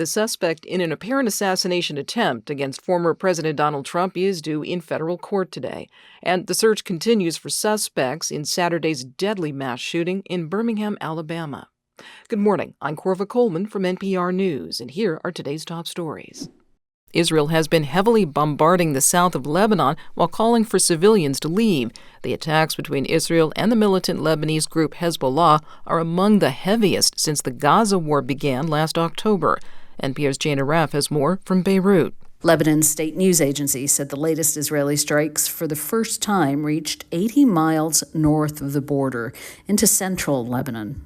The suspect in an apparent assassination attempt against former President Donald Trump is due in federal court today, and the search continues for suspects in Saturday's deadly mass shooting in Birmingham, Alabama. Good morning, I'm Kevork Coleman from NPR News, and here are today's top stories. Israel has been heavily bombarding the south of Lebanon while calling for civilians to leave. The attacks between Israel and the militant Lebanese group Hezbollah are among the heaviest since the Gaza war began last October. NPR's Jane Araf has more from Beirut. Lebanon's state news agency said the latest Israeli strikes for the first time reached 80 miles north of the border into central Lebanon.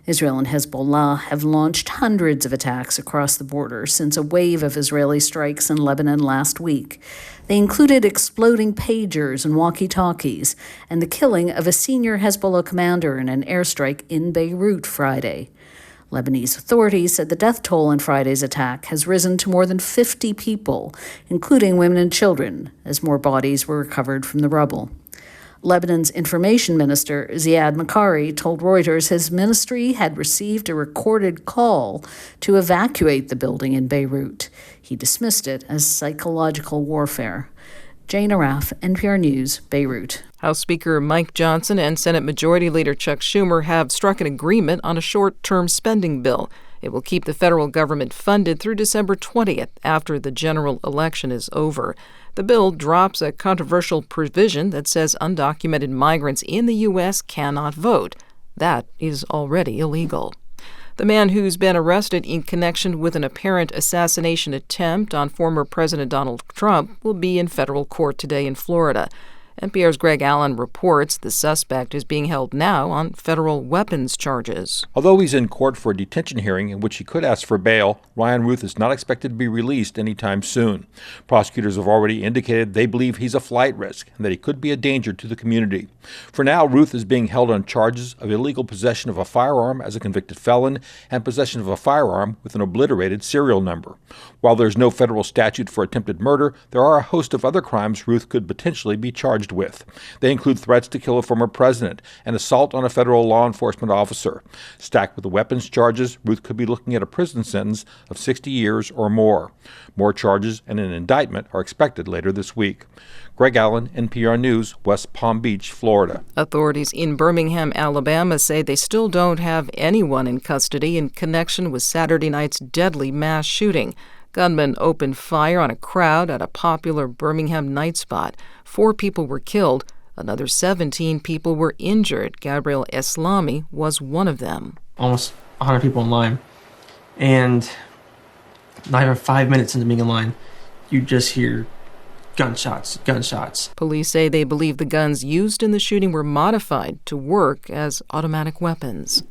Israel and Hezbollah have launched hundreds of attacks across the border since a wave of Israeli strikes in Lebanon last week. They included exploding pagers and walkie-talkies and the killing of a senior Hezbollah commander in an airstrike in Beirut Friday. Lebanese authorities said the death toll in Friday's attack has risen to more than 50 people, including women and children, as more bodies were recovered from the rubble. Lebanon's information minister, Ziad Makari, told Reuters his ministry had received a recorded call to evacuate the building in Beirut. He dismissed it as psychological warfare. Jane Araf, NPR News, Beirut. House Speaker Mike Johnson and Senate Majority Leader Chuck Schumer have struck an agreement on a short-term spending bill. It will keep the federal government funded through December 20th, after the general election is over. The bill drops a controversial provision that says undocumented migrants in the U.S. cannot vote. That is already illegal. The man who's been arrested in connection with an apparent assassination attempt on former President Donald Trump will be in federal court today in Florida. NPR's Greg Allen reports the suspect is being held now on federal weapons charges. Although he's in court for a detention hearing in which he could ask for bail, Ryan Ruth is not expected to be released anytime soon. Prosecutors have already indicated they believe he's a flight risk and that he could be a danger to the community. For now, Ruth is being held on charges of illegal possession of a firearm as a convicted felon and possession of a firearm with an obliterated serial number. While there's no federal statute for attempted murder, there are a host of other crimes Ruth could potentially be charged with. They include threats to kill a former president and assault on a federal law enforcement officer. Stacked with the weapons charges, Ruth could be looking at a prison sentence of 60 years or more. More charges and an indictment are expected later this week. Greg Allen, NPR News, West Palm Beach, Florida. Authorities in Birmingham, Alabama say they still don't have anyone in custody in connection with Saturday night's deadly mass shooting. Gunmen opened fire on a crowd at a popular Birmingham night spot. 4 people were killed. Another 17 people were injured. Gabriel Eslami was one of them. Almost 100 people in line. And not even 5 minutes into being in line, you just hear gunshots. Police say they believe the guns used in the shooting were modified to work as automatic weapons.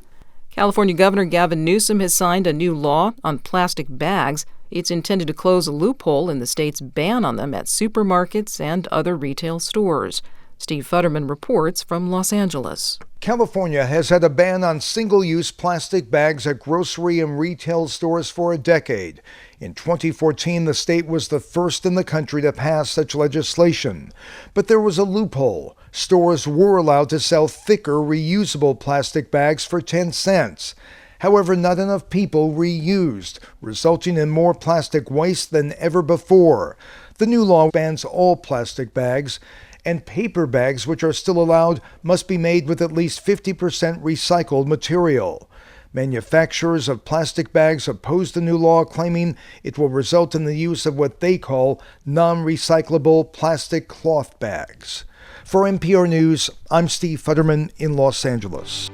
California Governor Gavin Newsom has signed a new law on plastic bags. It's intended to close a loophole in the state's ban on them at supermarkets and other retail stores. Steve Futterman reports from Los Angeles. California has had a ban on single-use plastic bags at grocery and retail stores for a decade. In 2014, the state was the first in the country to pass such legislation. But there was a loophole. Stores were allowed to sell thicker, reusable plastic bags for 10 cents. However, not enough people reused, resulting in more plastic waste than ever before. The new law bans all plastic bags, and paper bags, which are still allowed, must be made with at least 50% recycled material. Manufacturers of plastic bags oppose the new law, claiming it will result in the use of what they call non-recyclable plastic cloth bags. For NPR News, I'm Steve Futterman in Los Angeles.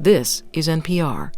This is NPR.